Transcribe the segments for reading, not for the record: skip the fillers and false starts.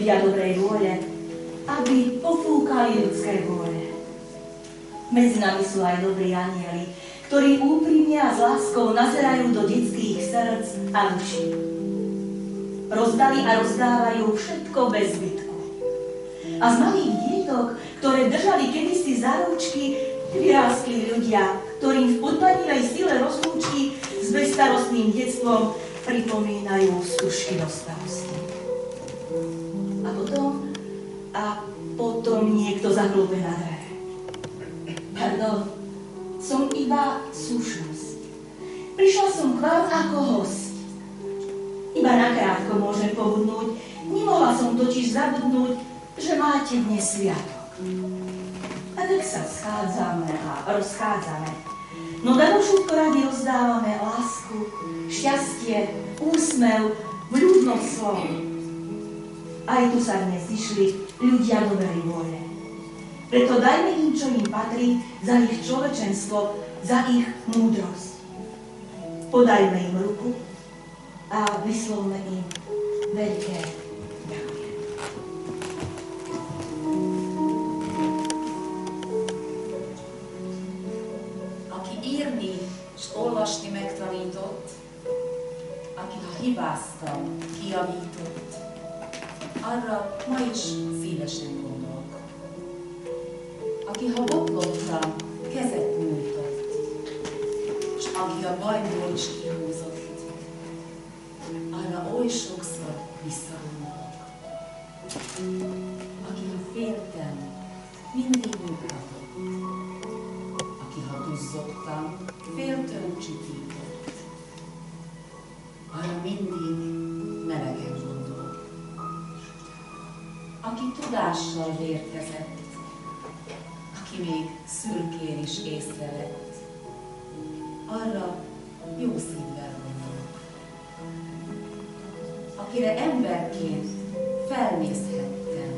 ľudia dobrej vôle, aby pofúkali ľudské vôle. Medzi nami sú aj dobrí anjeli, ktorí úprimne a s láskou nazerajú do detských srdc a duší. Rozdali a rozdávajú všetko bez zbytku. A z malých dietok, ktoré držali kedysi za ručky, vyrástli ľudia, ktorým v podmanilej sile rozlúčky s bezstarostným detstvom pripomínajú stužky dospelosti. A potom niekto zaklope na dvere. Pardon, som iba slušnosť. Prišla som k vám ako host. Iba nakrátko môžem pobudnúť, nemohla som totiž zabudnúť, že máte dnes sviatok. A tak sa schádzame a rozchádzame. No daru všetko radi rozdávame lásku, šťastie, úsmev, vľúdnosť slov. Aj tu sa dnes zišli ľudia dobrej vôle. Preto dajme im, čo im patrí, za ich človečenstvo, za ich múdrosť. Podajme im ruku a vyslovme im veľké ďakujem. Aki írni és olvasni megtanított, aki ha hibáztam, kijavított, arra ma is szívesen gondolok. Aki ha botlottam, kezet nyújtott, és aki a bajból is kihúzott, arra oly sokszor visszagondolok. Aki ha féltem, mindig nyugtatott, aki ha duzzogtam, féltőn csitított, arra mindig melegen gondolok. Aki tudással vérkezett, aki még szürkén is észrevett, arra jó szívvel gondolok. Akire emberként felnézhettem,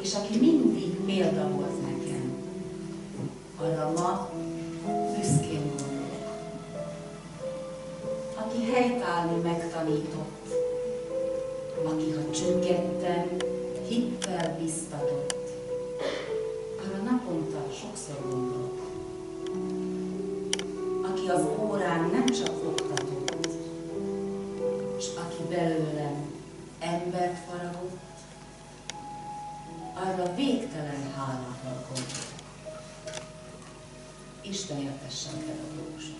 és aki mindig példa volt nekem, arra ma büszkén gondolok. Aki helytállni megtanított, aki ha csüggettem, hittel biztatott, arra naponta sokszor gondolok. Aki az órán nem csak oktatott, és aki belőlem embert faragott, arra végtelen hálával gondolok. Isten éltessen pedagógusokat.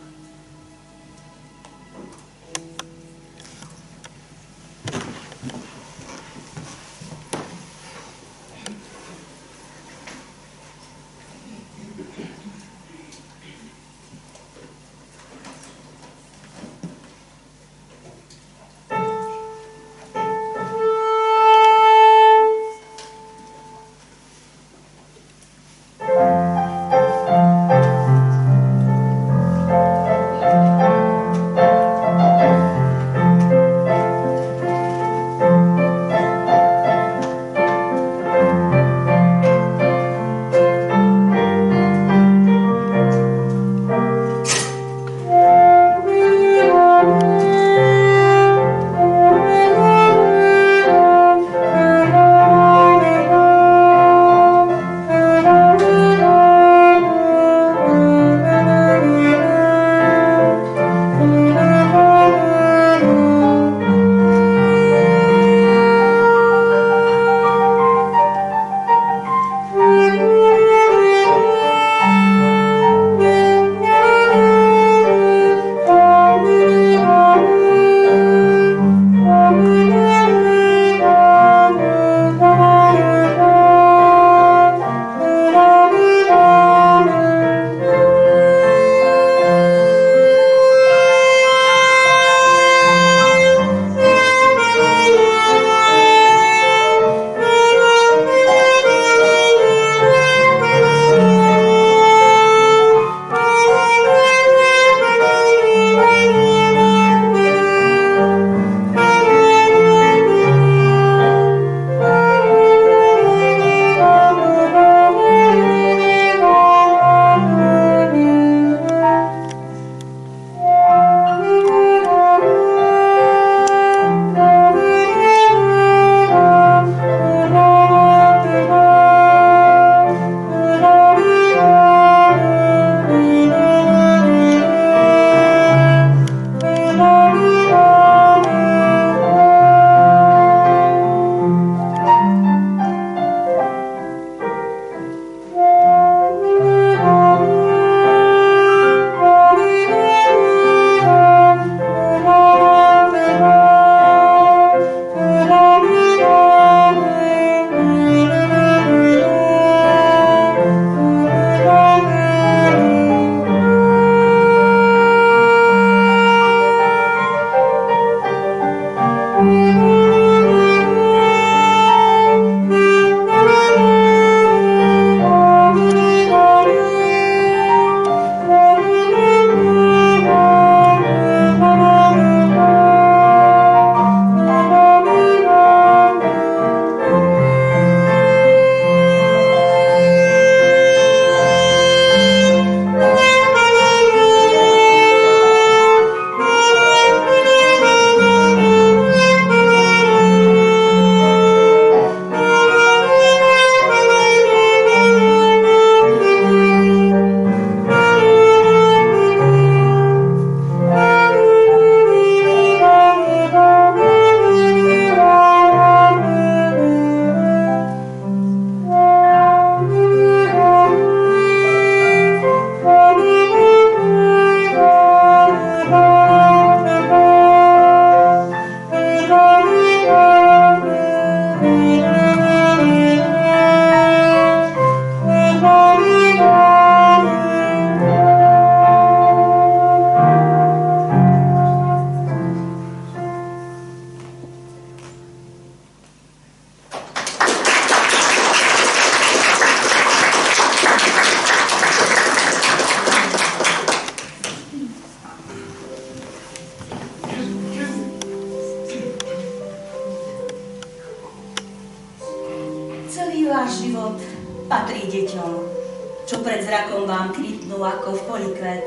čo pred zrakom vám kvitnú ako v poli kvet.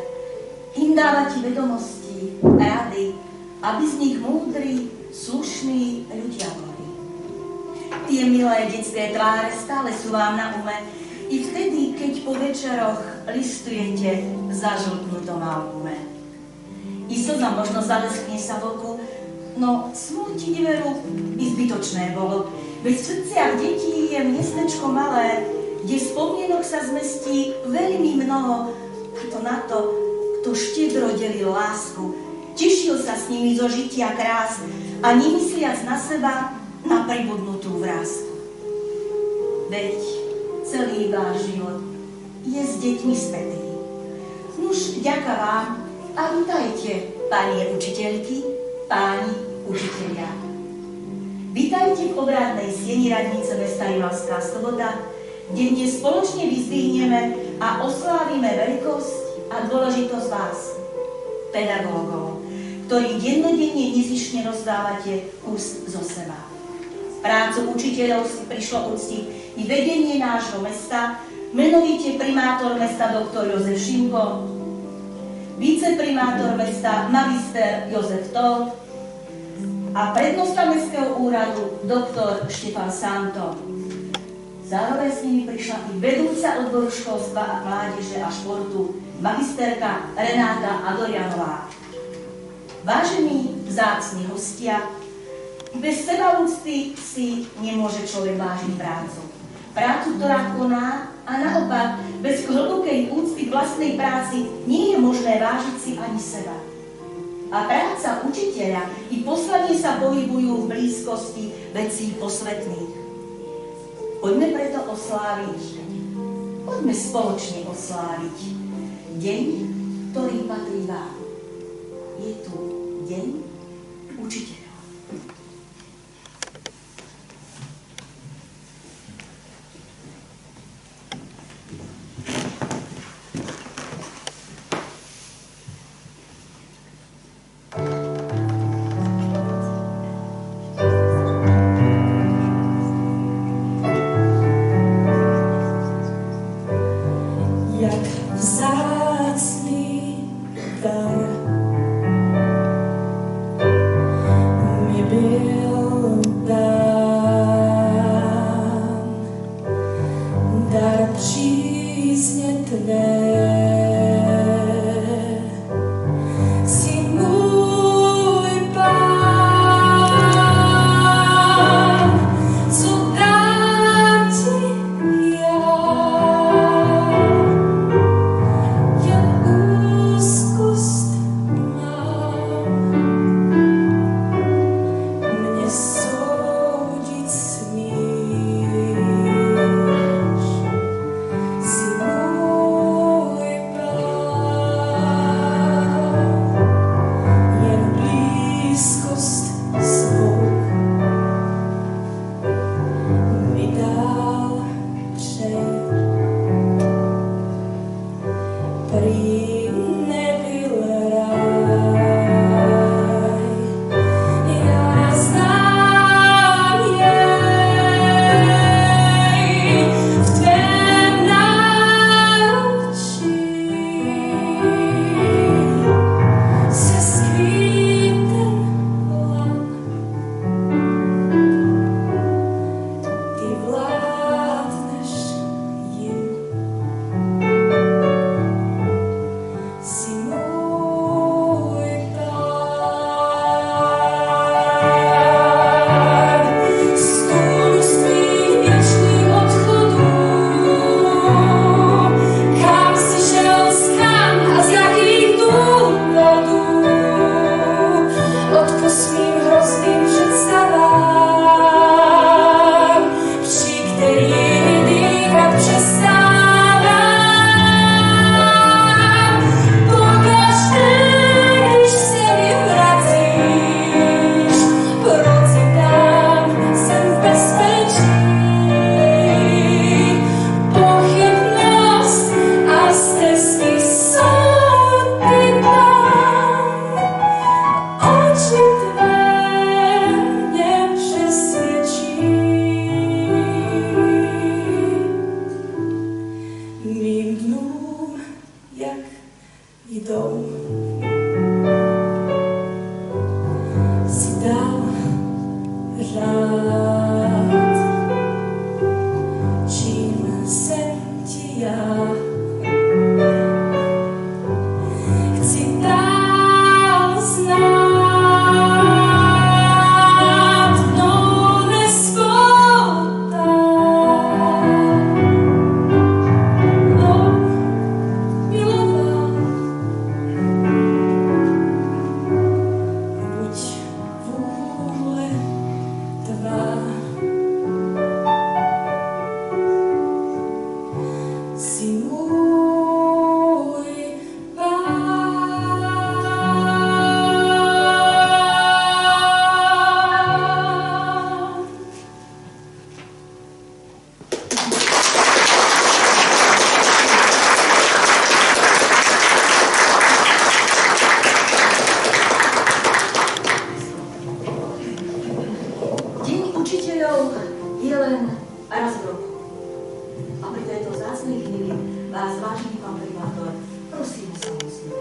Im dáva ti vedomosti, rady, aby z nich múdri, slušní ľudia boli. Tie milé detské tváre stále sú vám na ume, i vtedy, keď po večeroch listujete v zažltnutom albume. I slza možno zaleskne sa v oku, no smútiť veru by zbytočné bolo, veď v srdciach detí je miestečko malé, kde spomienok sa zmestí veľmi mnoho, a to na to, kto štedro delil lásku, tešil sa s nimi zo žitia krás a nemysliac na seba, na pribudnutú vrásku. Veď celý váš život je s deťmi spätý. Nuž, ďaká vám a vítajte, pani učiteľky, páni učitelia. Vítajte v obrádnej sieni radnice mesta Rimavská Sobota, kde dnes spoločne vyzdvihneme a oslávime veľkosť a dôležitosť vás, pedagógov, ktorí dennodenne nezištne rozdávate úst zo seba. Prácu učiteľov si prišlo uctiť i vedenie nášho mesta, menovite primátor mesta doktor Jozef Šimko, viceprimátor mesta magister Jozef Todt a prednosta mestského úradu doktor Štefan Santo. Zároveň s nimi prišla i vedúca odboru školstva a mládeže a športu magisterka Renáta Adorianová. Vážení vzácni hostia, bez sebaúcty si nemôže človek vážiť prácu. Prácu, ktorá koná, a naopak, bez hlbokej úcty k vlastnej práci nie je možné vážiť si ani seba. A práca učiteľa i poslanie sa pohybujú v blízkosti vecí posvetných. Poďme preto poďme spoločne osláviť deň, ktorý patrí vám. Je tu deň učiteľa. snům, jak jdou. Si dal rád, čím jsem ti já. Chci dál znát mnou neskutá. Miloval, buď vůle tvá. Si můj pán. Deň učiteľov je len raz v roku. A pri tejto vzácnej chvíli vás, vážený pán primátor, prosím o samostnú.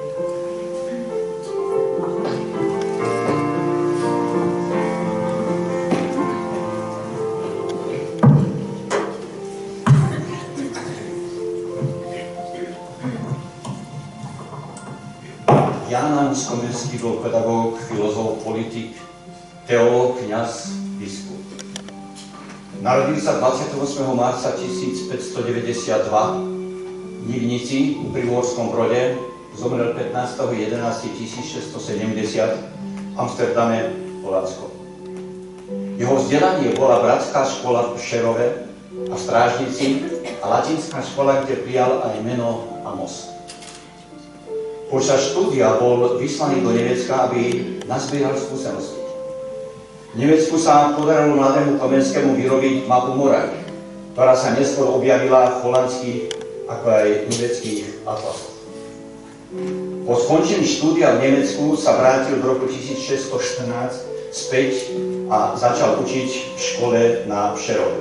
Ján Amos Komenský bol pedagóg, filozof, politik, teológ, kňaz, biskup. Narodil sa 28. marca 1592 v Nivnici v Primorskom Brode, zomrel 15.11.1670 v Amsterdame, Holandsko. Jeho vzdelanie bola bratská škola v Šerove a v Strážnici a latinská škola, kde prijal aj meno Amos. Počas štúdia bol vyslaný do Nemecka, aby nazbieral skúsenosti. V Nemecku sa podarilo mladému Komenskému vyrobiť mapu Moravy, ktorá sa neskôr objavila v holandských ako aj nemeckých atlasoch. Po skončení štúdia v Nemecku sa vrátil v roku 1614 späť a začal učiť v škole na Šerove.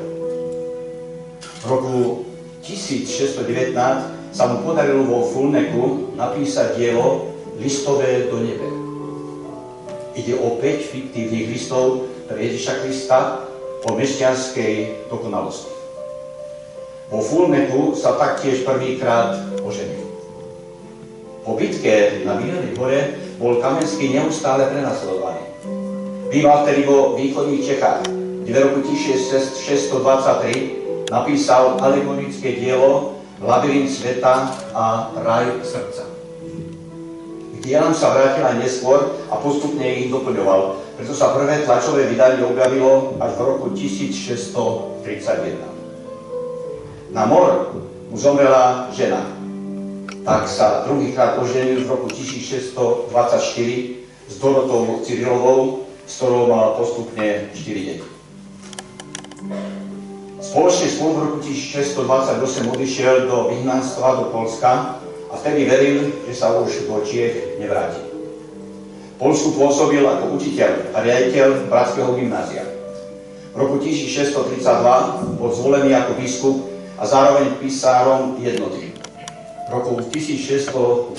V roku 1619 sa mu podarilo vo Fulneku napísať dielo Listové do nebe. Ide o 5 fiktívnych listov pre Ježiša Krista o mešťanskej dokonalosti. Vo Fulneku sa taktiež prvýkrát oženil. Po bitke na Bielej hore bol Kamenský neustále prenasledovaný. Býval vtedy vo východných Čechách, kde v roku 1623 napísal alegorické dielo Labyrint sveta a raj srdca. K dielam sa vrátil aj neskôr a postupne ich doplňoval, preto sa prvé tlačové vydanie objavilo až v roku 1631. Na mor mu zomrela žena, tak sa druhýkrát oženil v roku 1624 s Dorotou Cyrilovou, s ktorou mal postupne 4 deti. Spoločne spolu v roku 1628 odišiel do vyhnanstva do Poľska a vtedy veril, že sa už do Čiech nevráti. V Poľsku pôsobil ako učiteľ a riaditeľ Bratského gymnázia. V roku 1632 bol zvolený ako biskup a zároveň písárom jednoty. V roku 1628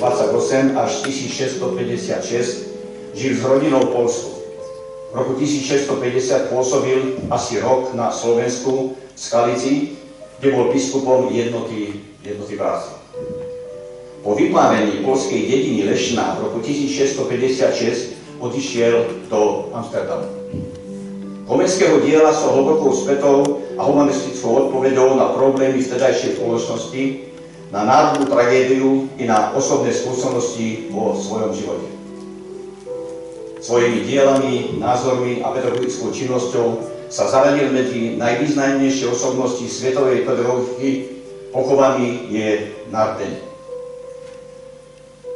až 1656 žil s rodinou v Poľsku. V roku 1650 pôsobil asi rok na Slovensku v Skalici, kde bol biskupom jednoty bratstva. Po vyplávení poľskej dediny Lešná v roku 1656 odišiel do Amsterdamu. Komenského diela sú hlbokou spätou a humanistickou odpoveďou na problémy vtedajšej spoločnosti, na národnú tragédiu i na osobné skúsenosti vo svojom živote. Svojimi dielami, názormi a pedagogickou činnosťou sa zaradil medzi najvýznamnejšie osobnosti svetovej pedagogiky, pochovaný je na Ardene.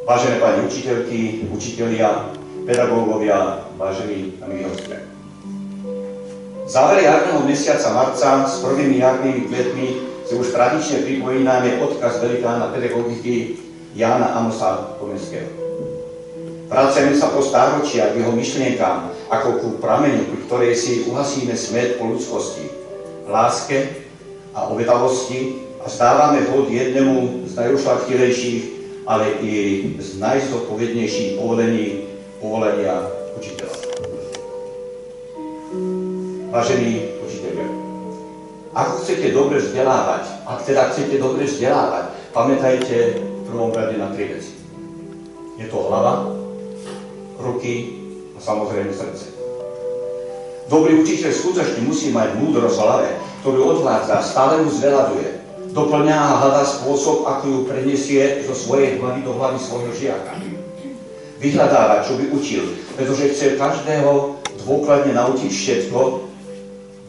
Vážené pani učiteľky, učitelia, pedagógovia, vážení a milí hostia. V závere jarného mesiaca marca s prvými jarnými kvetmi si už tradične pripomíname odkaz velikána pedagogiky Jána Amosa Komenského. Vraceme sa po stáročia k jeho myšlienkám, ako ku prameňu, pri ktorej si uhasíme smet po ľudskosti, láske a obetavosti a a zdávame hod jednému z najušľachtilejších, ale i z najzodpovednejších povolenia učiteľa. Vážení učiteľia, ak chcete dobre vzdelávať, pamätajte v prvom rade na 3 veci. Je to hlava, ruky a samozrejme srdce. Dobrý učiteľ skutočne musí mať múdrosť v hlave, ktorú odvádza, stále ju zveľaduje, doplňa a hľadá spôsob, ako ju preniesie zo svojej hlavy do hlavy svojho žiaka. Vyhľadáva, čo by učil, pretože chce každého dôkladne naučiť všetko,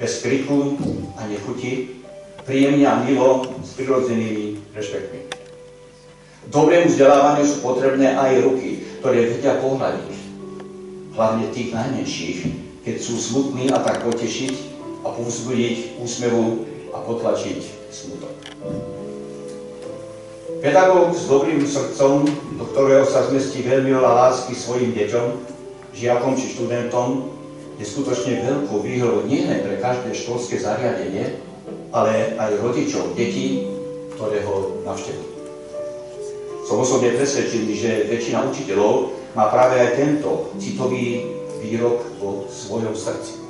bez kriku a nechuti, príjemne a milo, s prirodzenými rešpektmi. Dobrému vzdelávaniu sú potrebné aj ruky, ktoré vedia pohľadiť, hlavne tých najmenších, keď sú smutní, a tak potešiť a povzbudiť úsmevu a potlačiť smutok. Pedagóg s dobrým srdcom, do ktorého sa zmestí veľmi veľa lásky svojim deťom, žiakom či študentom, je skutočne veľkou výhodou nielen pre každé školské zariadenie, ale aj rodičov detí, ktoré ho navštevujú. Som osobne presvedčený, že väčšina učiteľov má práve aj tento citový výrok vo svojom srdci.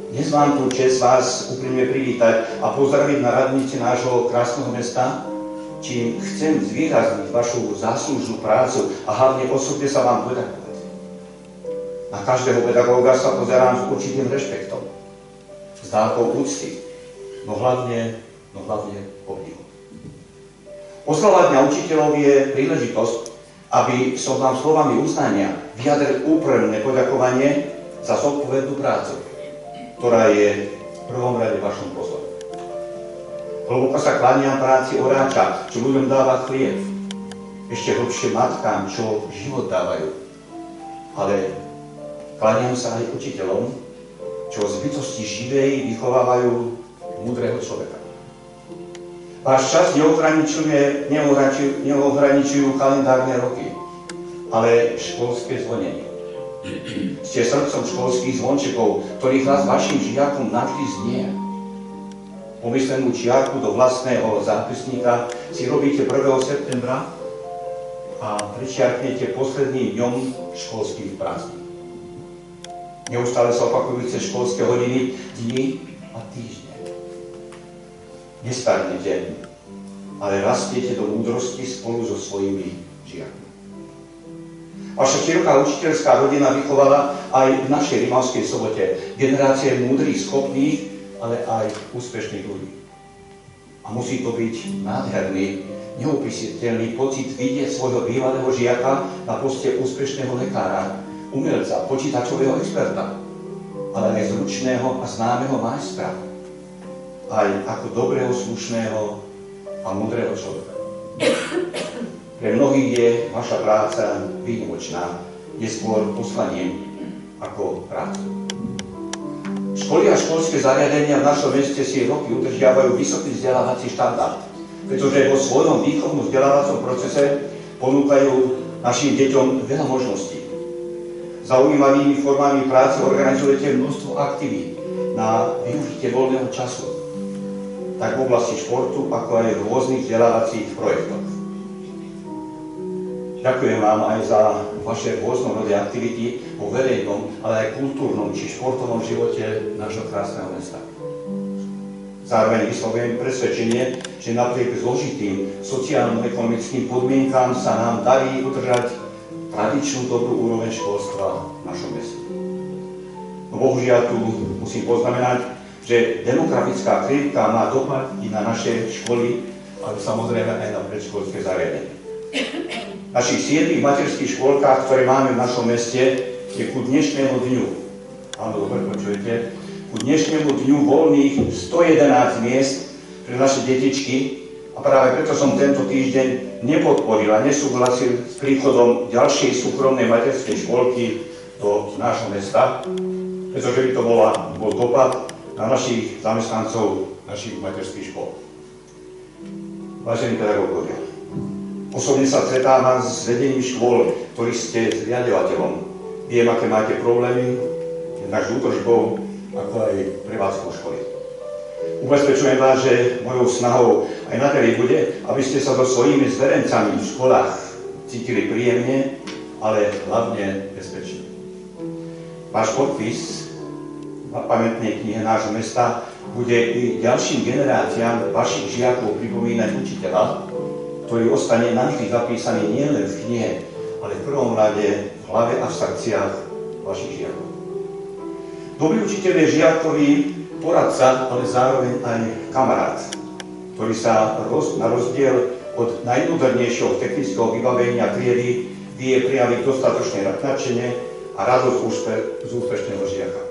Dnes mám tu čest vás úprimne privítať a pozdraviť na radnici nášho krásneho mesta, čím chcem zvýrazniť vašu záslužnú prácu a hlavne osobne sa vám poďakovať. Na každého pedagóga sa pozerám s určitým rešpektom, s dávkou úcty, no hlavne obdivu. Oslavovať Dňa učiteľov je príležitosť, aby som vám slovami uznania vyjadril úprimné poďakovanie za zodpovednú prácu, ktorá je v prvom rade vašom poslom. Hlboko sa kláňam práci oráča, čo ľuďom dáva chlieb, ešte hlbšie matkám, čo život dávajú, ale kláňam sa aj učiteľom, čo z bytosti živej vychovávajú múdreho človeka. Váš čas neohraničujú kalendárne roky, ale školské zvonenie. Ste srdcom školských zvončekov, ktorých hlas vašim žiakom navždy znie. Pomyslenú čiarku do vlastného zápisníka si robíte 1. septembra a prečiarknete posledným dňom školských prázdnin. Neustále sa opakujúce školské hodiny, dni a týždne. Nestarnete, ale rastiete do múdrosti spolu so svojimi žiakmi. Vaša široká učiteľská rodina vychovala aj v našej Rimavskej Sobote generácie múdrych, schopných, ale aj úspešných ľudí. A musí to byť nádherný, neopísateľný pocit vidieť svojho bývalého žiaka na poste úspešného lekára, umelca, počítačového experta, ale aj zručného a známeho majstra, aj ako dobrého, slušného a múdreho človeka. Pre mnohých je vaša práca výnimočná, je skôr poslaním ako prácou. Školy a školské zariadenia v našom meste si roky udržiavajú vysoký vzdelávací štandard, pretože vo svojom výchovnom vzdelávacom procese ponúkajú našim deťom veľa možností. Zaujímavými formami práce organizujete množstvo aktivít na využitie voľného času, tak v oblasti športu, ako aj v rôznych vzdelávacích projektoch. Ďakujem vám aj za vaše rôznorodé aktivity vo verejnom, ale aj kultúrnom či športovom živote nášho krásneho mesta. Zároveň vyslovujem presvedčenie, že napriek zložitým sociálno-ekonomickým podmienkám sa nám darí udržať tradičnú dobrú úroveň školstva v našom meste. No bohužiaľ tu musím poznamenať, že demografická krivka má dopad i na naše školy, ale samozrejme aj na predškolské zariadenie. V našich 7 materských škôlkach, ktoré máme v našom meste, je ku dnešnému dňu, áno, dobre počujete, ku dnešnému dňu voľných 111 miest pre naše detičky a práve preto som tento týždeň nepodporil a nesúhlasil s príchodom ďalšej súkromnej materskej škôlky do nášho mesta, pretože by to bol dopad na našich zamestnancov našich materských škôl. Vážení pedagógovia, osobne sa stretávam s vedením škôl, ktorých ste zriaďovateľom. Viem, aké máte problémy, jednak s údržbou, ako aj prevádzkou školy. Ubezpečujem vás, že mojou snahou aj naďalej bude, aby ste sa so svojimi zverencami v školách cítili príjemne, ale hlavne bezpečne. Váš podpis na pamätnej knihe nášho mesta bude i ďalším generáciám vašich žiakov pripomínať učiteľa, ktorý ostane navždy zapísaný nielen v knihe, ale v prvom rade v hlave a v srdciach vašich žiakov. Dobrý učiteľ je žiakovi poradca, ale zároveň aj kamarát, ktorý sa na rozdiel od najmodernejšieho technického vybavenia triedy vie prejaviť dostatočne nadšenie a radosť z úspešného žiaka.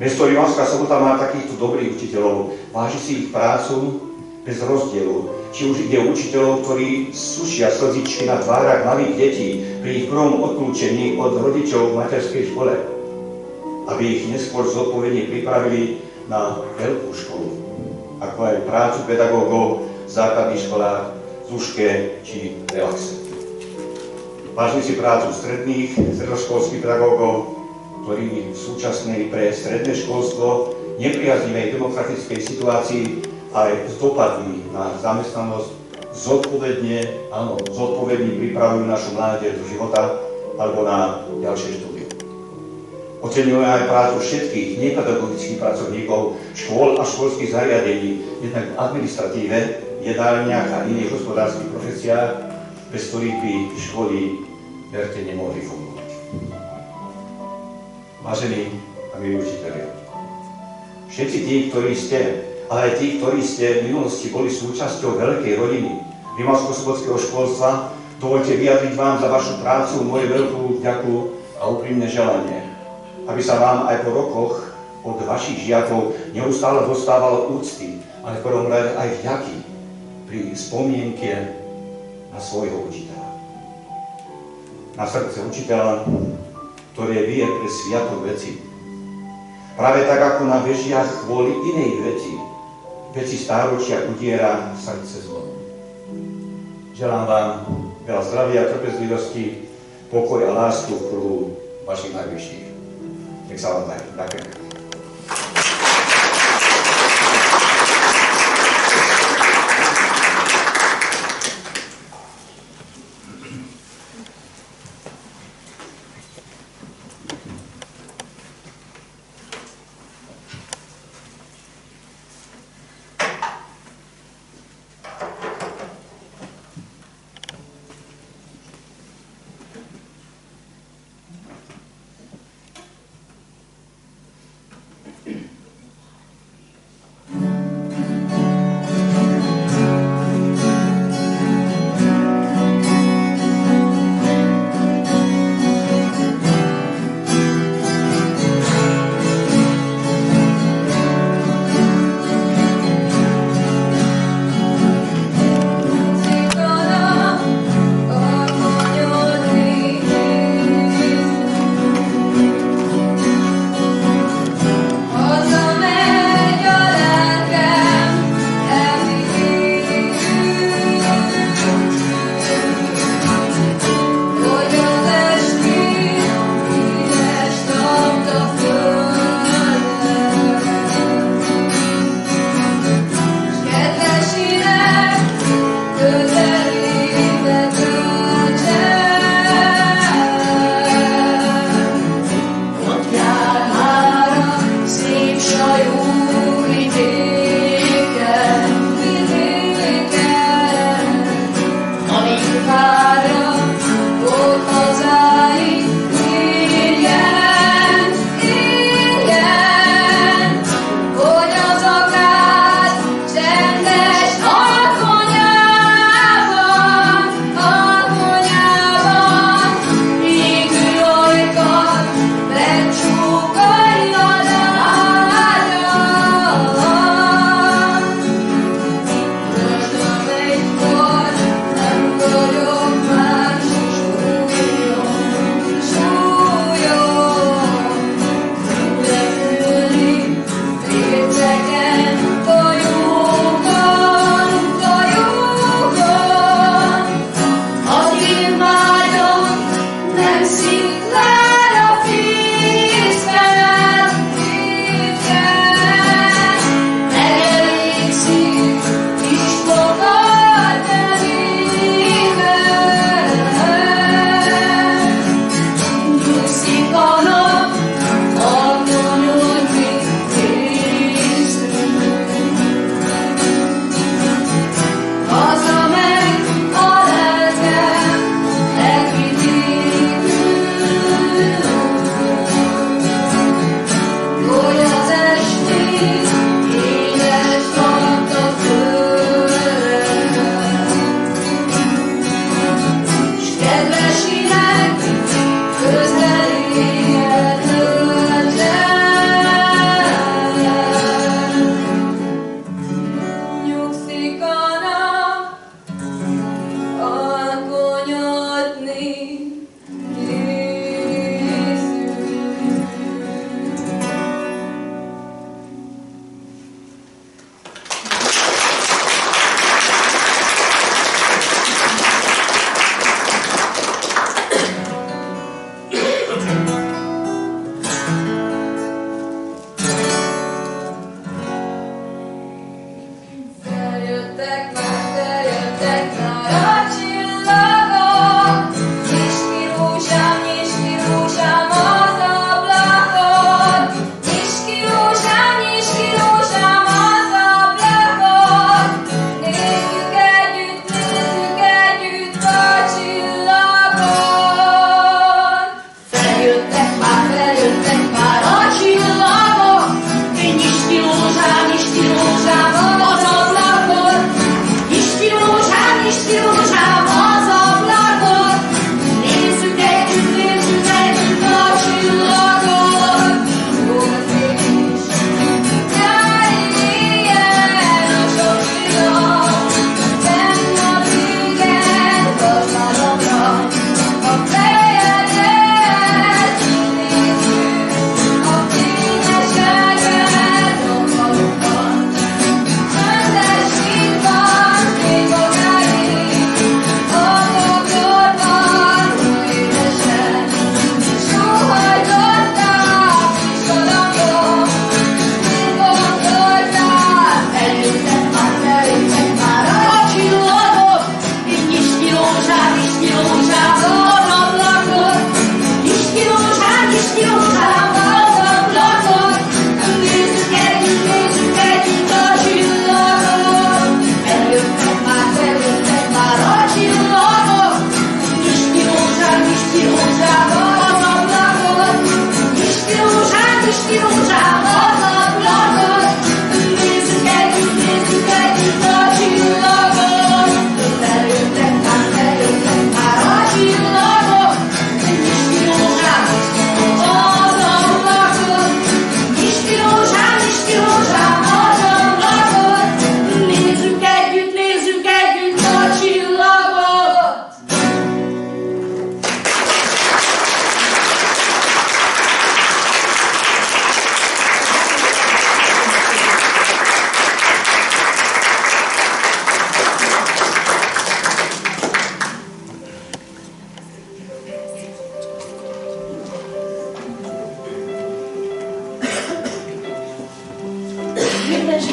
Mesto Ivánska Sobota má takýchto dobrých učiteľov, váži si ich prácu bez rozdielu. Či už ide o učiteľov, ktorí sušia slzičky na tvárach malých detí pri ich prvom odlúčení od rodičov v materskej škole, aby ich neskôr zodpovedne pripravili na veľkú školu, ako aj prácu pedagógov v základných školách, Zúške či Relaxe. Vážim si prácu stredoškolských pedagógov, ktorí v súčasnej pre stredné školstvo nepriaznivej demokratickej situácii aj s dopadmi na zamestnanosť zodpovedne pripravujú našu mládež do života alebo na ďalšie štúdium. Oceňujeme aj prácu všetkých nepedagogických pracovníkov škôl a školských zariadení, jednak v administratíve, jedálniach a iných hospodárskych profesiách, bez ktorých by školy verte nemohli fungovať. Vážení a milí učitelia, všetci tí, ktorí ste, ale aj tí, ktorí ste v minulosti boli súčasťou veľkej rodiny Rimavsko-Sobotského školstva, dovoľte vyjadriť vám za vašu prácu moje veľkú vďaku a úprimné želanie, aby sa vám aj po rokoch od vašich žiakov neustále dostávalo úcty, ale v prvom rade aj vďaky pri spomienke na svojho učiteľa. Na srdce učiteľa, ktoré vie pre sviatok veci. Práve tak, ako na vežiach kvôli inej veci stáročia udiera srdce zlo. Želám vám veľa zdravia, trpezlivosti, pokoj a lásku v kruhu vašich najbližších. Nech sa vám darí. Ďakujem.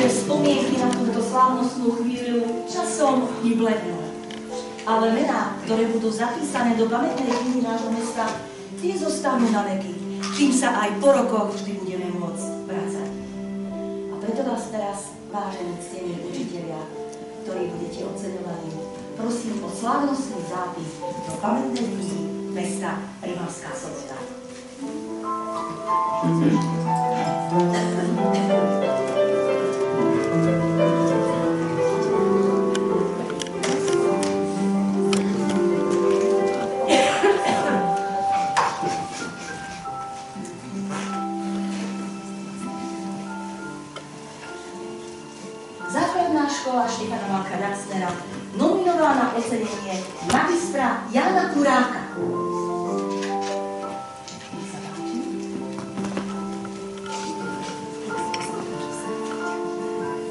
Spomienky na túto slávnostnú chvíľu časom vyblednú. Ale mená, ktoré budú zapísané do pamätnej knihy nášho mesta, tie zostanú na veky, kým sa aj po rokoch vždy budeme môcť vrácať. A preto vás teraz, vážení ctení učitelia, ktorí budete oceňovaní, prosím o slávnostný zápis do pamätnej knihy mesta Rimavská Sobota. Základná škola Štefana Malka Dacnera nominovala na ocenenie magistra Jana Kuráka.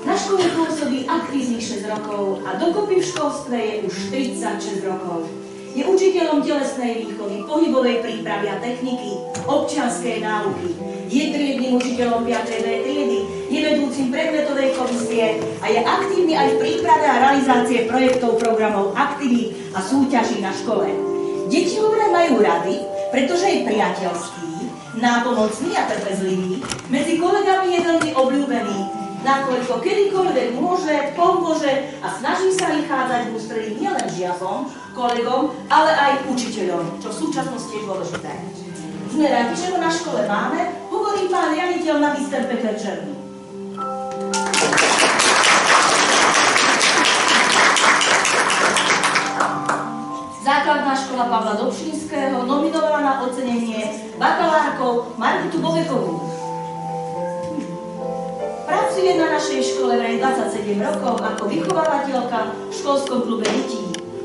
Na škole pôsobí aktívnych 6 rokov a dokopy v školstve je už 36 rokov. Je učiteľom telesnej výchovy, pohybovej prípravy a techniky, občianskej náuky. Je triednym učiteľom 5. B triedy, je vedúcim predmetovej komisie a je aktívny aj v príprave a realizácie projektov, programov, aktivít a súťaží na škole. Deti ho vraj majú rady, pretože je priateľský, nápomocný a trpezlivý, medzi kolegami je veľmi obľúbený, nakoľko kedykoľvek môže, pomôže a snaží sa vychádzať v ústretí nielen žiakom, kolegom, ale aj učiteľom, čo v súčasnosti je dôležité. Sme radi, že ho na škole máme, hovorí pán riaditeľ magister Peter Černý. Základná škola Pavla Dobšinského nominovala na ocenenie bakalárkou Margitu Bobekovú. Pracuje na našej škole vraj 27 rokov ako vychovávateľka v školskom klube detí.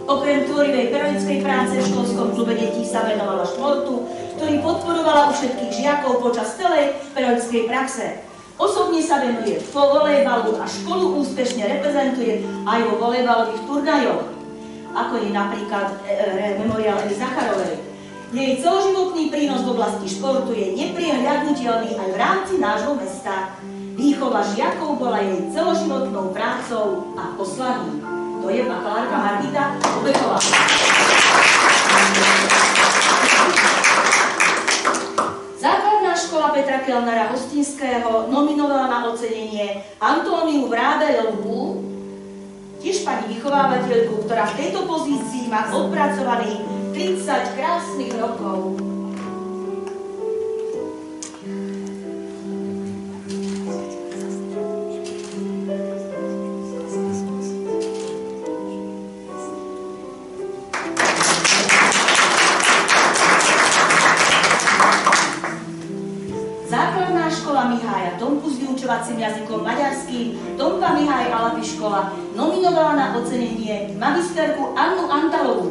Okrem tvorivej pedagogickej práce v školskom klube detí sa venovala športu, ktorý podporovala u všetkých žiakov počas celej pedagogickej praxe. Osobne sa venuje volejbalu a školu úspešne reprezentuje aj vo volejbalových turnajoch, ako je napríklad memoriál Evy Zacharovej. Jej celoživotný prínos v oblasti športu je nepriehľadnutelný aj v rámci nášho mesta. Výchova žiakov bola jej celoživotnou prácou a poslaním. To je bakalárka Margita Bobeková. Základná škola Petra Kellnera Hostinského nominovala na ocenenie Antóniu Vrábeľovú, tiež pani vychovávateľku, ktorá v tejto pozícii má odpracovaných 30 krásnych rokov. Tompa Mihája Tompu s vyučovacím jazykom maďarským, Tompa Mihaj Alapi škola nominovala na ocenenie magisterku Annu Antalovú.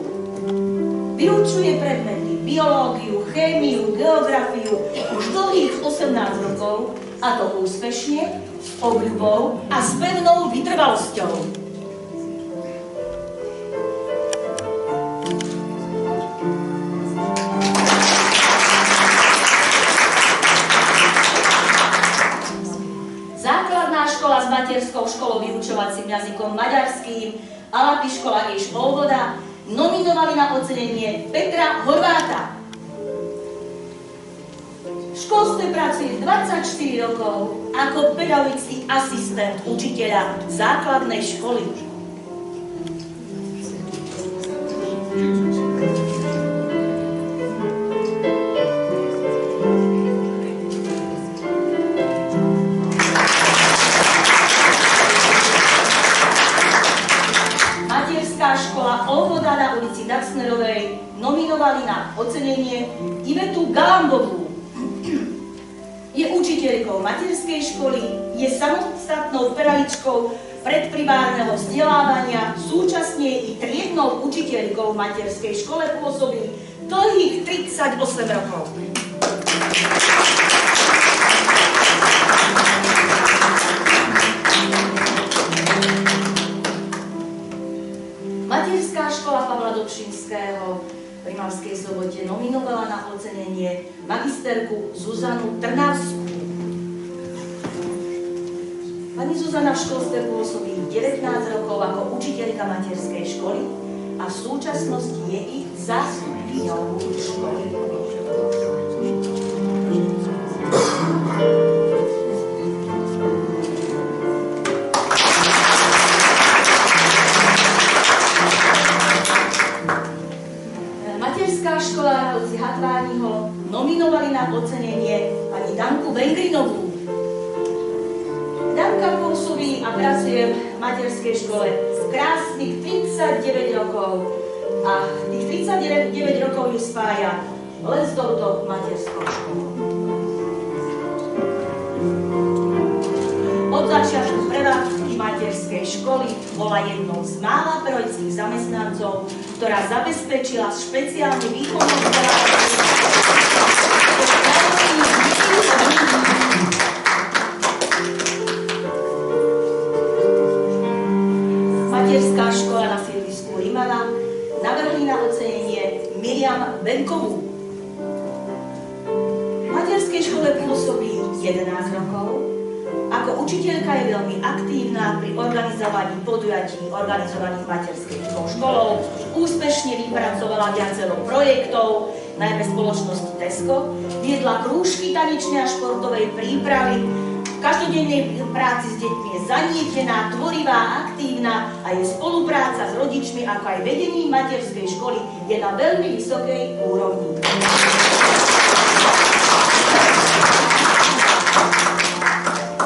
Vyučuje predmety biológiu, chémiu, geografiu už dlhých 18 rokov, a to úspešne, s obľubou a s pevnou vytrvalosťou. Škola s materskou školou vyučovacím jazykom maďarským Alapi škola Éš Olvoda nominovali na ocenenie Petra Horváta. V školstve pracuje 24 rokov ako pedagogický asistent učiteľa základnej školy. Daxnerovej nominovali na ocenenie Ivetu Galambovú. Je učiteľkou materskej školy, je samostatnou pedagogičkou predprimárneho vzdelávania, súčasne je i triednou učiteľkou v materskej škole, pôsobí dlhých 38 rokov. Materská škola Pavla Dobšinského v Rimavskej Sobote nominovala na ocenenie magisterku Zuzanu Trnavskú. Pani Zuzana v školstve pôsobí 19 rokov ako učiteľka materskej školy a v súčasnosti je i zástupkyňou školy. Škola Rauci Hatvániho nominovali na ocenenie pani Danku Vengrinovú. Danka pôsobí a pracuje v materskej škole krásnych 39 rokov a tých 39 rokov ju spája len s touto materskou školou. Od začiatku prevádzky materskej školy bola jednou z mála pedagogických zamestnancov, ktorá zabezpečila špeciálne výchovné vzdelávanie. Materská škola na sídlisku Rimava navrhli na ocenenie Miriam Benkovú. V materskej škole pôsobí 11 rokov. Ako učiteľka je veľmi aktívna pri organizovaní podujatí organizovaných materskou školou. Úspešne vypracovala viacero projektov, najmä spoločnosti Tesco. Viedla krúžky tanečnej a športovej prípravy. V každodennej práci s deťmi je zanietená, tvorivá, aktívna a jej spolupráca s rodičmi, ako aj vedením materskej školy je na veľmi vysokej úrovni.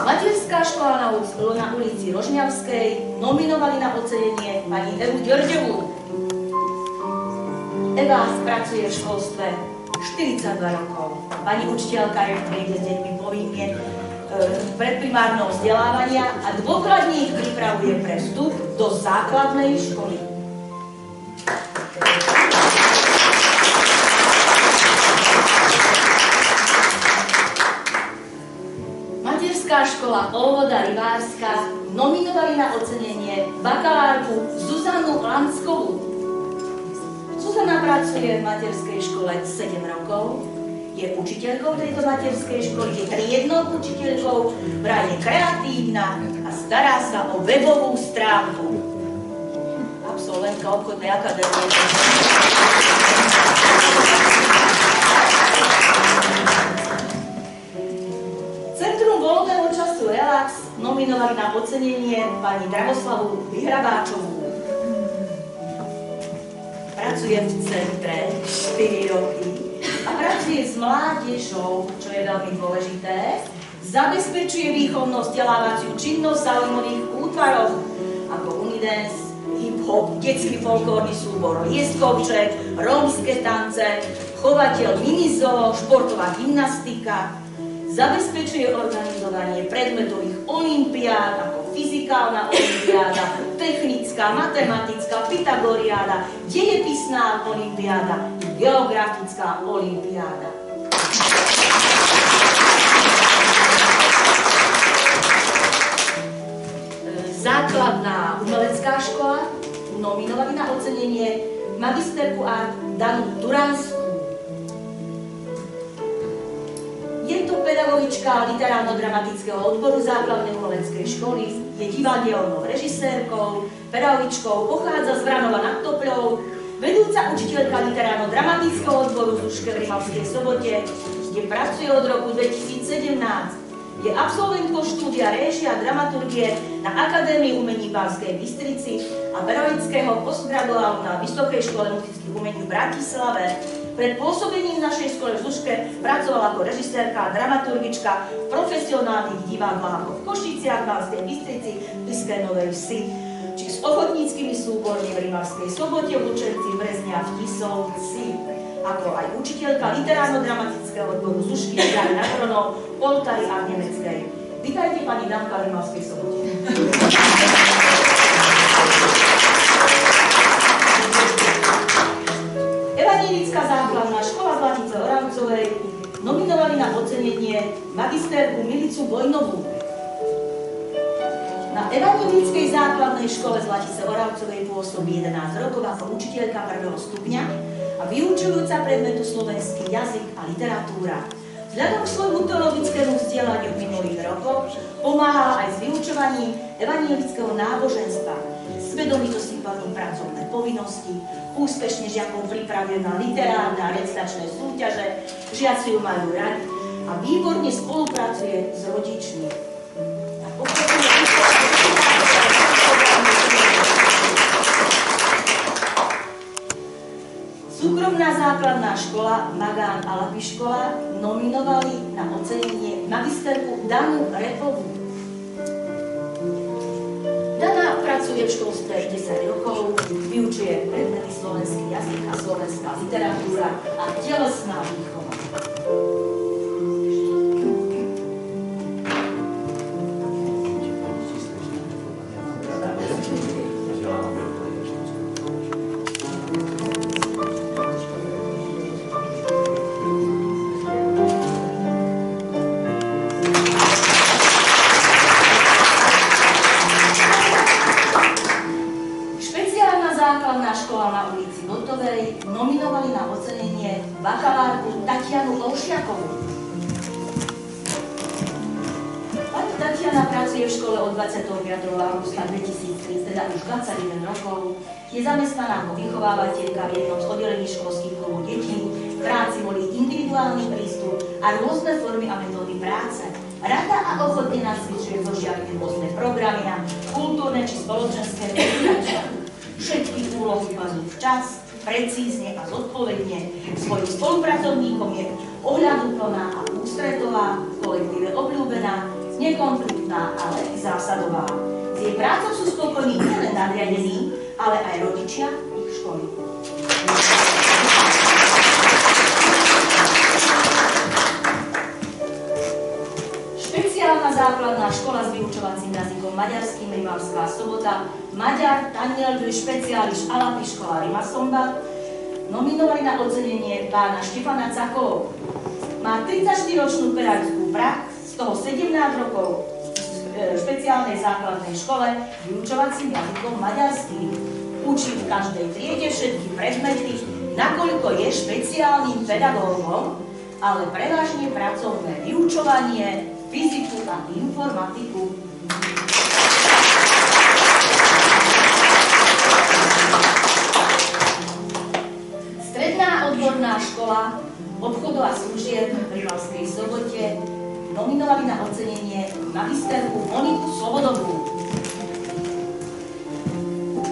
Materská škola na ulici Rožňavskej nominovali na ocenenie pani Evu Ďorďovú. Eva pracuje v školstve 42 rokov. Pani učiteľka je v triede s deťmi povinne predprimárneho vzdelávania a dôkladne ich pripravuje pre vstup do základnej školy. Materská škola Olvoda Rivárska nominovali na ocenenie bakalárku Zuzanu Lanskovú. Zuzana pracuje v materskej škole 7 rokov, je učiteľkou tejto materskej školy, je triednou učiteľkou, vraj je kreatívna a stará sa o webovú stránku. Absolventka obchodnej akadémie. Centrum voľného času Relax nominovali na ocenenie pani Drahoslavu Vyhrabáčovú. Pracuje v centre 4 roky a pracuje s mládežou, čo je veľmi dôležité. Zabezpečuje výchovno-vzdelávaciu činnosť v záujmových útvaroch ako Unidance, hip-hop, detský folklórny súbor Lieskovček, rómske tance, chovateľ minizoo, športová gymnastika. Zabezpečuje organizovanie predmetových olympiád ako fyzikálna olympiáda, technická, matematická, pythagoriáda, dejepisná olympiáda, geografická olympiáda. Základná umelecká škola nominovali na ocenenie magisterku art Danu Turánsku. Je to pedagogička literárno-dramatického odboru základnej umeleckej školy, je divadelnou režisérkou, pedagogičkou, pochádza z Vranova nad Topľou, vedúca učiteľka literárno-dramatického odboru v Zuške v Rimavskej Sobote, kde pracuje od roku 2017. Je absolventkou štúdia réžia a dramaturgie na Akadémii umení v Banskej Bystrici a pedagogického postgraduálu na Vysokej škole muzických umení v Bratislave. Pred pôsobením v našej škole v Zuške pracovala ako režisérka a dramaturgička v profesionálnych divadlách v Košiciach, Banskej Bystrici, blízkej Novej Vsi, či s ochotníckymi súbormi v Rimavskej Sobote, v Lučenci, v Brezne a v Tisovci, ako aj učiteľka literárno-dramatického odboru Zušky, Jary na Hronov, Poltary a Nemeckej. Vítajte pani Danka v Rimavskej Sobote. Evanjelická základná škola Zlatice Oravcovej nominovali na ocenenie magistérku Milicu Vojnovú. Na Evanjelickej základnej škole Zlatice Oravcovej pôsobí 11 rokov ako učiteľka 1. stupňa a vyučujúca predmetu slovenský jazyk a literatúra. Vzhľadom k svojmu teologickému vzdelaniu v minulých rokoch pomáhala aj s vyučovaním evanjelického náboženstva. Svedomito si plní pracovné povinnosti, úspešne žiakov pripravuje na literárne a recitačné súťaže, žiaci ju majú radi a výborne spolupracuje s rodičmi. Súkromná základná škola Magán a Lapy škola nominovali na ocenenie magisterku Danu Repovú. Dana pracuje v školstve 10 rokov, vyučuje predmety slovenský jazyk a slovenská literatúra a telesná výchova. Nominovali na ocenenie bakalárku Tatianu Olšiakovú. Pani Tatiana pracuje v škole od 25. augusta 2003, teda už 21 rokov. Je zamestnaná ako vychovávateľka v jednom z oddelení školských klubov detí. V práci boli individuálny prístup a rôzne formy a metódy práce. Rada a ochotne nacvičuje so žiakmi rôzne programy na kultúrne či spoločenské mediácie. Všetky úlohy padú včas, precízne a zodpovedne. Svojim spolupracovníkom je ohľaduplná a ústretová, v kolektíve obľúbená, nekonfliktná, ale zásadová. S jej prácou sú spokojní nielen nadriadení, ale aj rodičia ich školy. Špeciálna základná škola s vyučovacím jazykom maďarským Rimavská Sobota, Maďar Daniel špeciális Alapy škola Rimasomba nominovali na ocenenie pána Štefana Cakov. Má 34-ročnú pedagogickú prax, z toho 17 rokov v špeciálnej základnej škole vyučovacím jazykom maďarským. Učí v každej triede všetky predmety, nakoľko je špeciálnym pedagógom, ale prevažne pracovné vyučovanie, fyziku a informatiku. Stredná odborná škola obchodu a služieb v Rimavskej Sobote nominovali na ocenenie magisterku Moniku Slobodovú.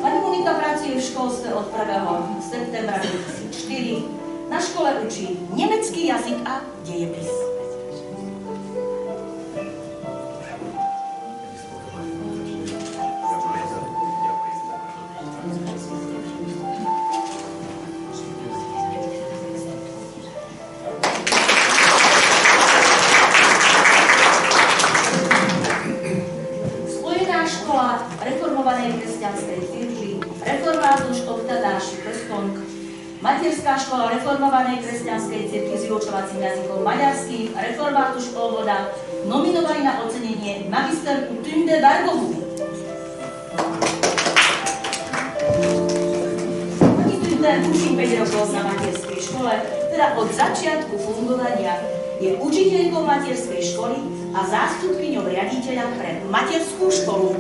Pani Monika pracuje v školstve od 1. septembra 2004. Na škole učí nemecký jazyk a dejepis. Materská škola reformovanej kresťanskej cirkvi s vyučovacím jazykom maďarským, református škôl Voda, nominovali na ocenenie magisterku Tünde Vargovú. Pani Tünde učí 5 rokov na materskej škole, teda od začiatku fungovania je učiteľkou materskej školy a zástupkyňou riaditeľa pre materskú školu.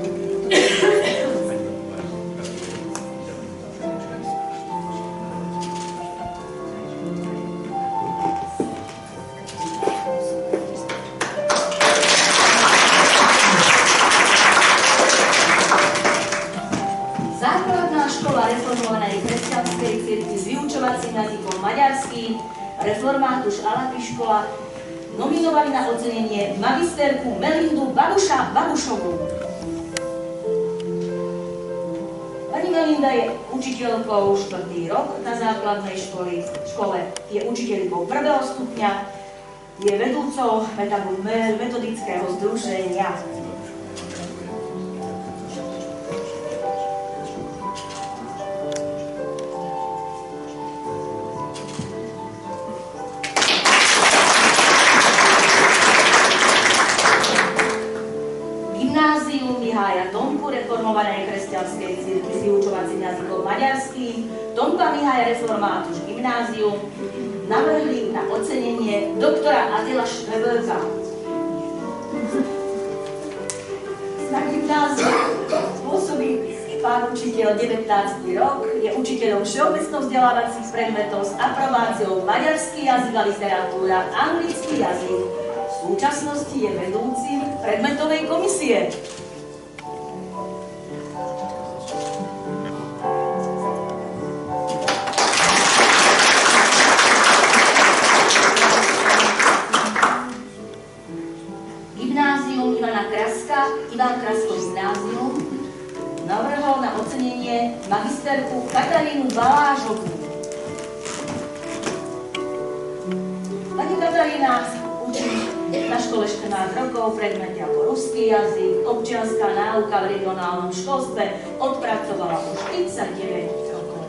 Základná škola reformovanej kresťanskej cirkvi s vyučovacím jazykom maďarským, református Alapy škola, nominovali na ocenenie magisterku Melindu Babušovú. Pani Melinda je učiteľkou 4. rok na základnej škole, je učiteľkou 1. stupňa, je vedúcou metodického združenia. Reformovanej kresťanskej cirkvi s vyučovacím jazykom maďarským, Tomka Mihája református gymnázium, navrhli na ocenenie doktora Adila Štrebelka. Na gymnáziu pôsobí pán učiteľ 19. rok, je učiteľom všeobecno vzdelávacích predmetov s aprobáciou maďarský jazyk a literatúra, anglický jazyk. V súčasnosti je vedúcim predmetovej komisie. Ivan Krasko gymnázium navrhol na ocenenie magisterku Katarínu Balážovú. Pani Katarína učí na škole 14 rokov, predmety ako ruský jazyk, občianská náuka v regionálnom školstve, odpracovala už 39 rokov.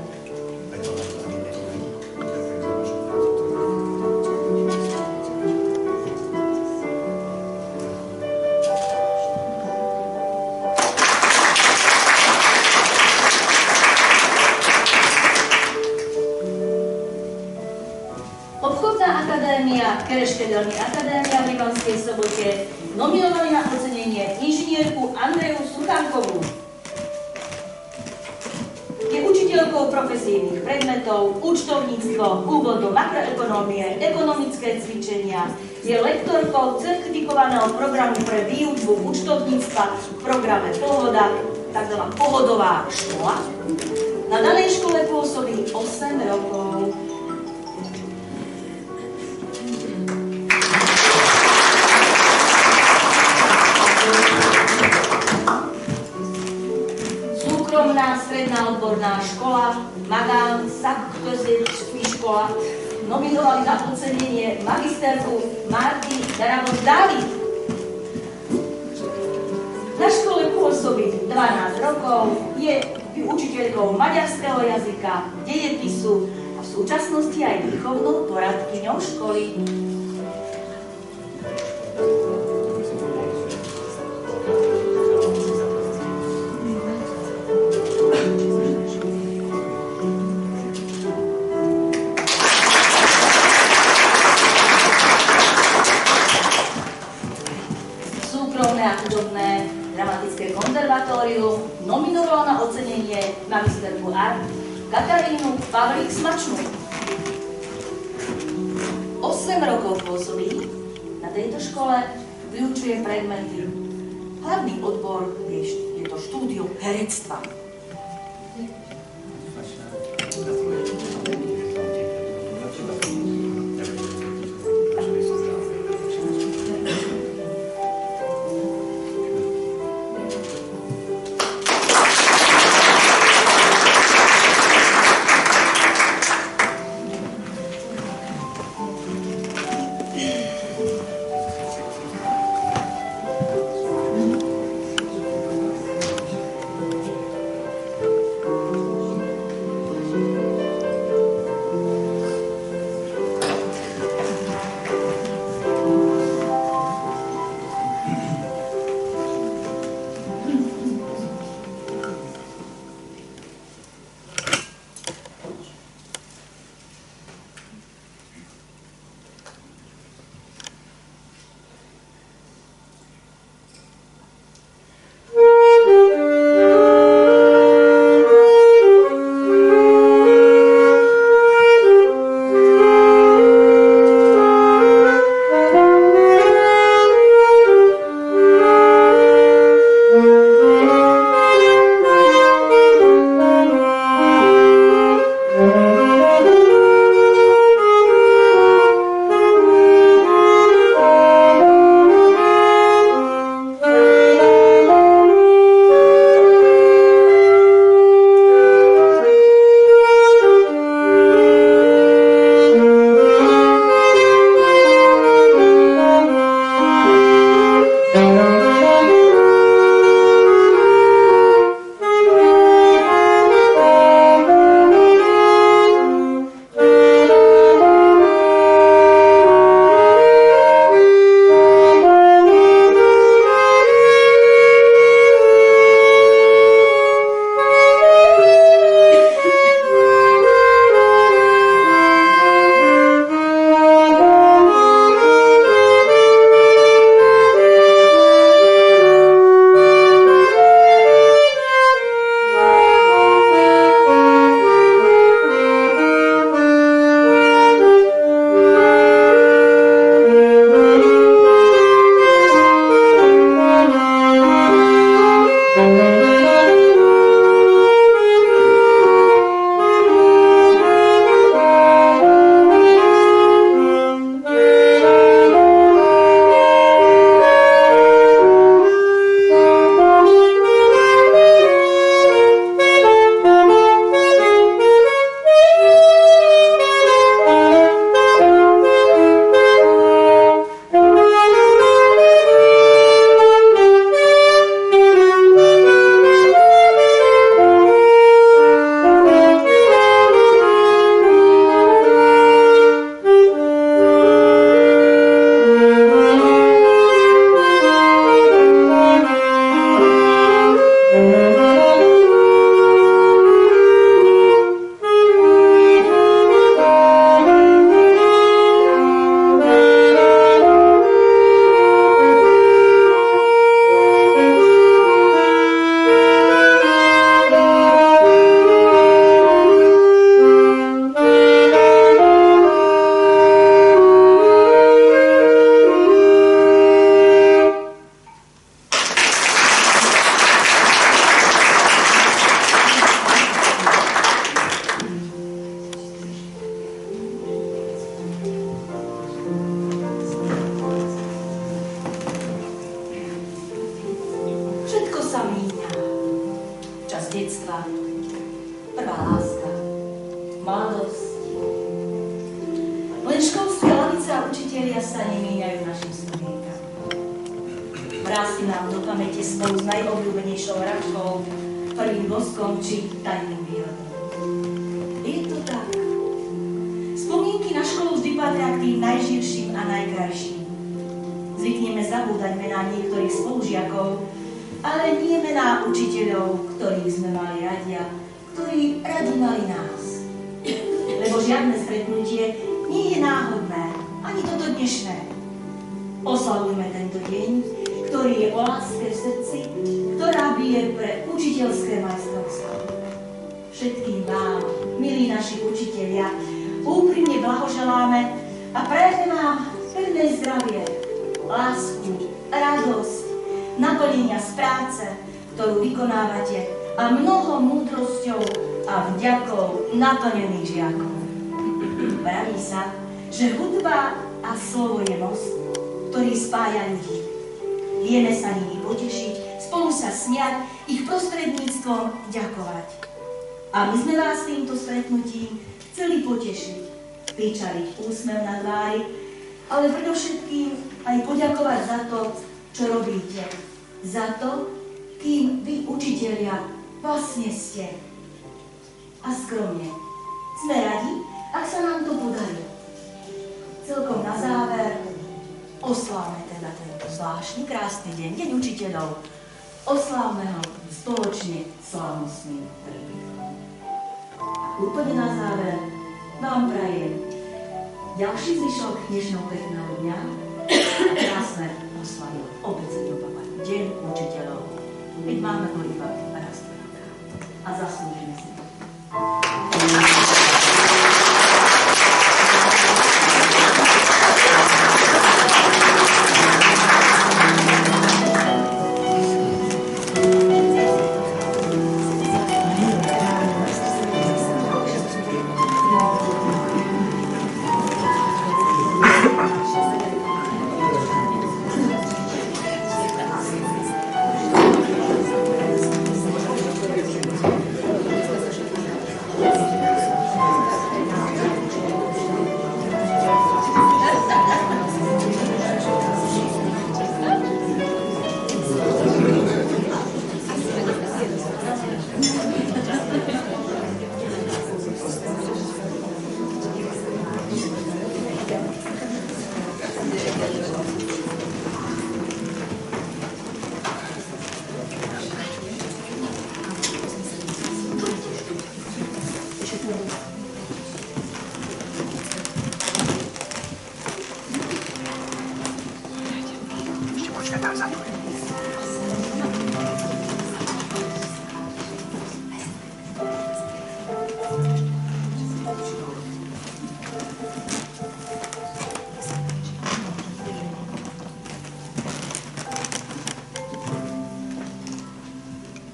Kereštedelní akadémia v Ivanskej Sobote nominovali na ocenenie inžinierku Andreju Suchánkovú. Je učiteľkou profesijných predmetov, účtovníctvo, úvod do makroekonómie, ekonomické cvičenia, je lektorkou certifikovaného programu pre výučbu účtovníctva v programe Pohoda, tzv. Pohodová škola. Na danej škole pôsobí 8 rokov. Stredná odborná škola, Magán Sakközési škola, nominovali na ocenenie magisterku Marty Darabos Dávid. Na škole pôsobí 12 rokov, je učiteľkou maďarského jazyka, dejepisu a v súčasnosti aj výchovnou poradkyňou školy. Nominovala na ocenenie magisterku art Katarínu Pavlík-Smačnú. 8 rokov pôsobí na tejto škole, vyučuje predmety. Hlavný odbor je to štúdium herectva. mladosť. Len školské lavice a učitelia sa nemíňajú našim spomienkam. Vrásli nám do pamäte spolu s najobľúbenejšou hračkou, prvým boskom či tajným výhľadom. Je to tak. Spomienky na školu vždy patria k tým najživším a najkrajším. Zvykneme zabúdať mená niektorých spolužiakov, ale nie mená učiteľov, ktorých sme mali radi a ktorí radi mali nás. Lebo žiadne stretnutie nie je náhodné, ani toto dnešné. Oslavujme tento deň, ktorý je o láske v srdci, ktorá bije pre učiteľské majstrovstvo. Všetkým vám, milí naši učitelia, úprimne blahoželáme a prajeme vám pevné zdravie, lásku, radosť, naplnenia z práce, ktorú vykonávate a mnoho múdrosťou a vďakou naplnených žiakov. Vraví sa, že hudba a slovo je most, ktorý spája ľudí. Vieme sa nimi potešiť, spolu sa smiať, ich prostredníctvom ďakovať. A my sme vás týmto stretnutím chceli potešiť, vyčariť úsmev na tvári, ale predovšetkým aj poďakovať za to, čo robíte. Za to, kým vy, učitelia, vlastne ste. A skromne. Sme radi, ak sa nám to podarí. Celkom na záver oslávme teda tento zvláštny krásny deň, deň učiteľov. Oslávme ho spoločne slávnostným príbytkom. Úplne na záver vám prajem ďalší zvyšok dnešného pekného dňa a krásne oslavy obecného papať. Deň učiteľov. Veď máme ho iba raz a zaslúžime si to.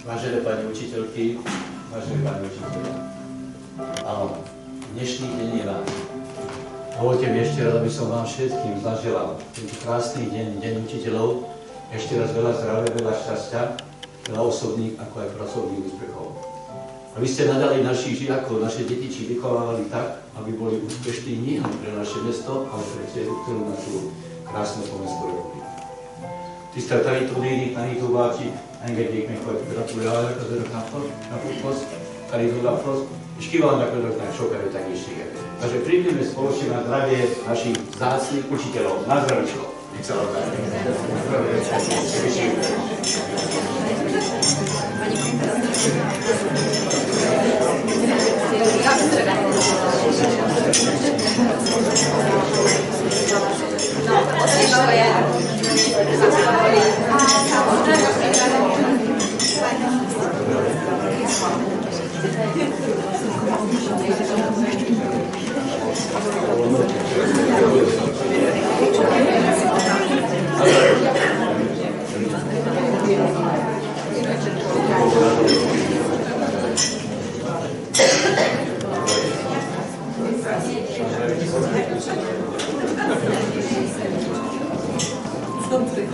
Vážené pani učiteľky, vážení pani učiteľia. Áno, dnešný deň je váš. Dovoľte mi ešte raz, aby som vám všetkým zaželal tento krásny deň, deň učiteľov, ešte raz veľa zdravia, veľa šťastia, veľa osobných ako aj pracovných úspechov. Aby ste nadali našich žiakov, naše detičky vychovávali tak, aby boli úspešní nielen pre naše mesto, ale pre celú našu krásnu Slovenskú republiku. Tiszteleteli tanítóbácsik, engedjék meg, hogy gratulálják az öröknaphoz, tanítónaphoz, és kívánnak önöknek sok erőt, egészséget. Takže príjmeme spoločne na zdravie našich vzácnych učiteľov. Na zdravičko. Nech sa vám darí. Dobry.